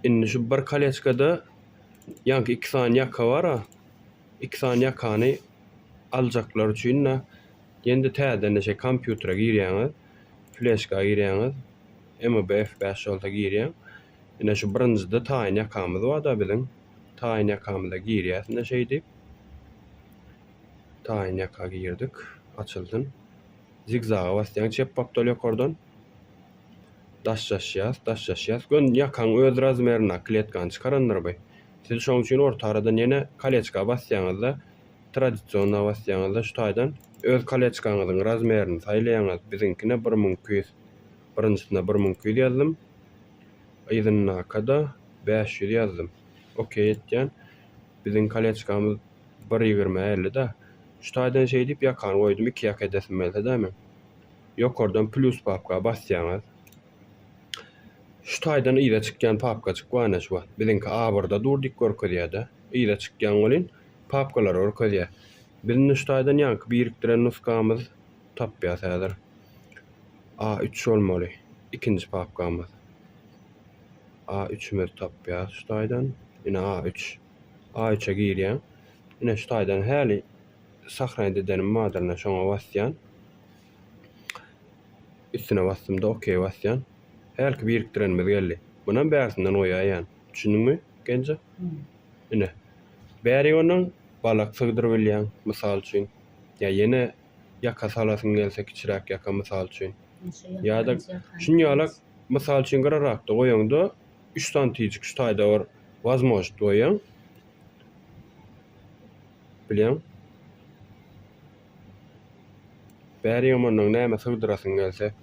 Inni şu bir kaleçkada yanki 2 saniye yaka var ha. 2 saniye yakanı alacaklar üçün ne? Yendi täzeden şey kompütere girýäňiz, flashka girýäňiz, MBF5 olsa girýän. Ine şu birinjide taýyn yakamyz bar da biziň. Taýyn yakamyza girýäs ne şey diýip. Taýyn yaka girdik, açyldyn. Zigzaga basýan çeppak dol ýokardan. Daşlaşýas. Gön yakan öz razmerine kletkan çykarandyr by. Siz şoň üçin orta aradan ýene kaleçka basýaňyzda, tradisiýona basýaňyzda şu taýdan öz kaleçkaňyzyň razmerini saýlaýaňyz. Biziňkine 1200. Birinjisine 1200 ýazdym. Ýygyna kada 500 ýazdym. Okey etýän. Biziň kaleçkamyz 1.20 da. Şu taýdan şey diýip yakany goýdum, 2 yak edesim geldi dämi? Ýokardan plus papka basýaňyz. Şu taýdan ýa-da çykýan papka çykýan şu wagt. Biziňki abarda durdyk görkezýär-de. Ýa-da çykýan bolyn papkalar görkezýär. Biziň şu taýdan ýanky birikdiren nuskamyz tapýar häzir. A3 bolmaly. İkinji papkamyz. A3'ümüz tapýar şu taýdan. Ine A3. A3'e girýän. Ine şu taýdan häli sahrayda edenim maderine şoňa basýan. Üstüne bastymda okey basýan. Herki birikdirenimiz geldi. Bundan bärsinden oýaýan. Düşündiňmi gençe? Ine. Bäri onuň balak sygdyr bilýän, mysal üçin. Ya ýene yaka salasyň gelse kiçiräk yaka mysal üçin. Ýa-da şunýalak mysal üçin gararak da goýaňda 3 santiýik şu taýda bar wazmoşt goýaň. Bilýän? Bäri ýomanyň näme sygdyrasyň gelse.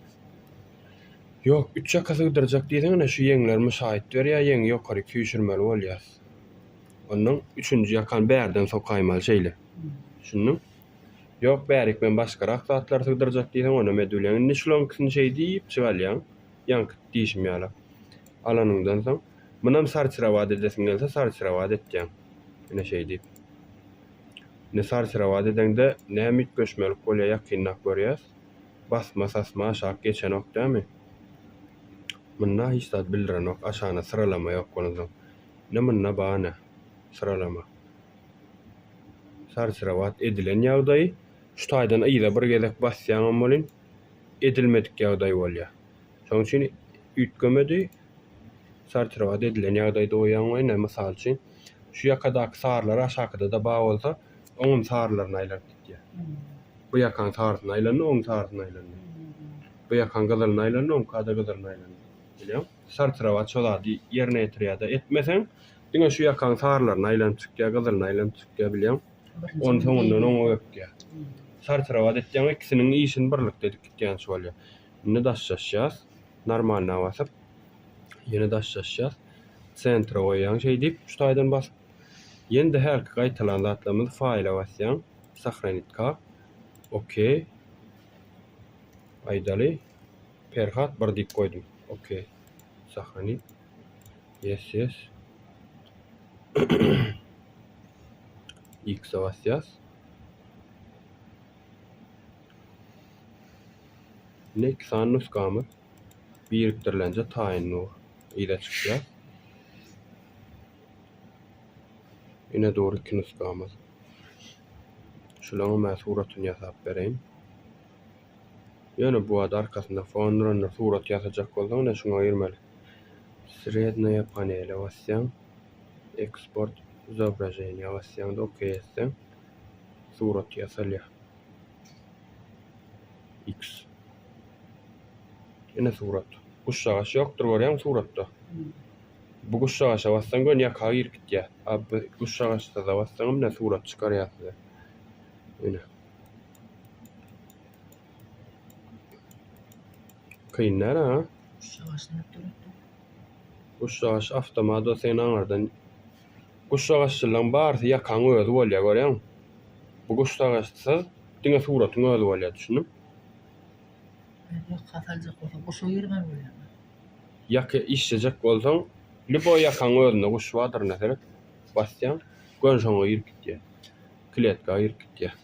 Ýok, 3 ýaka sygdyrjak diýseň, şu ýeňler müşahit berýär, ýeň ýokary küýşürmeli bolýar. Onuň 3-nji ýakan bärden sokaýmaly şeýle. Düşündiň? Ýok, bärik men başgarak zatlar sygdyrjak diýseň, ona medulýan. Nişlonkyny şey diýip çygalýan. Ýanky diýişmýärler. Alanyňdan soň, munam sarçyrawad edesiň gelse sarçyrawad etýän. Ine şey diýip. Ne sarçyrawad edende näme göçmelik bolýar ýakynnak görýäs. Basma sasma şak geçen ok dämi? Munna hiç zat bildiren ok, aşağına sıralama yok konudan. Ne munna bahane sıralama. Sarçyrawat edilen ýagdaý şu taýdan ýa-da bir gezek basýan bolyn edilmedik ýagdaý bolýar. Şoň üçin ütgemedi sarçyrawat edilen ýagdaýda oýan we mysal üçin şu ýakadaky sarlar aşağıda da bağ bolsa oňun sarlaryny aýlap gitýär. Bu ýakan sarlaryny aýlandy, oň sarlaryny aýlandy. Bu ýakan gazalyny aýlandy, oň kada gazalyny aýlandy. Bilýän? Sarçyrawat şolady ýerine ýetirýär-de. Etmeseň, diňe şu ýakan sarlaryny aýlanyp çykýar, gazalyny aýlanyp çykýar bilýän? Onu soňundan oňa öpýär. Sarçyrawat etýän ikisiniň işini birlikde edip gitýän şu bolýar. Ine daşlaşýas, normalna basyp, ýene daşlaşýas. Sentra goýan şey diýip şu taýdan basyp. Ýende herki gaýtalan zatlarymyz faýla basýan, sahranitkä. Okey. Aýdaly. Perhat bir dik goýdum. Okey. Sahranit. Yes. X basýas. Nek san nuskamyz birikdirilenje taýynly ýa-da çykýar. Ine doğru 2 nuskamyz. Şulaňa men suratyny ýasap bereýin. Ýöne bu ada arkasynda fonranda surat ýasajak bolsaň, ne şoňa girmeli. Srednaya panele basýan. Export изображение basýan da okey etsen. Surat ýasalýar. X. Ine surat. Guşşagaş ýokdur görýän suratda. Bu guşşagaşa bassaň gön ýaka girip gitýär. Abi guşşagaşda da bassaň ne surat çykarýar. Ine. Kynlar ha? Guşşagaş avtomado sen aňardan guşşagaşçylaryň barysy ýakan özü bolýar görýän. Bu guşşagaşsyz diňe suratyň özü bolýar, düşündim. Yak işlejek bolsaň, libo ýakan özüne guşwadyr näzeret. Basýan, gön şoňa girip gitýär. Kletka girip gitýär.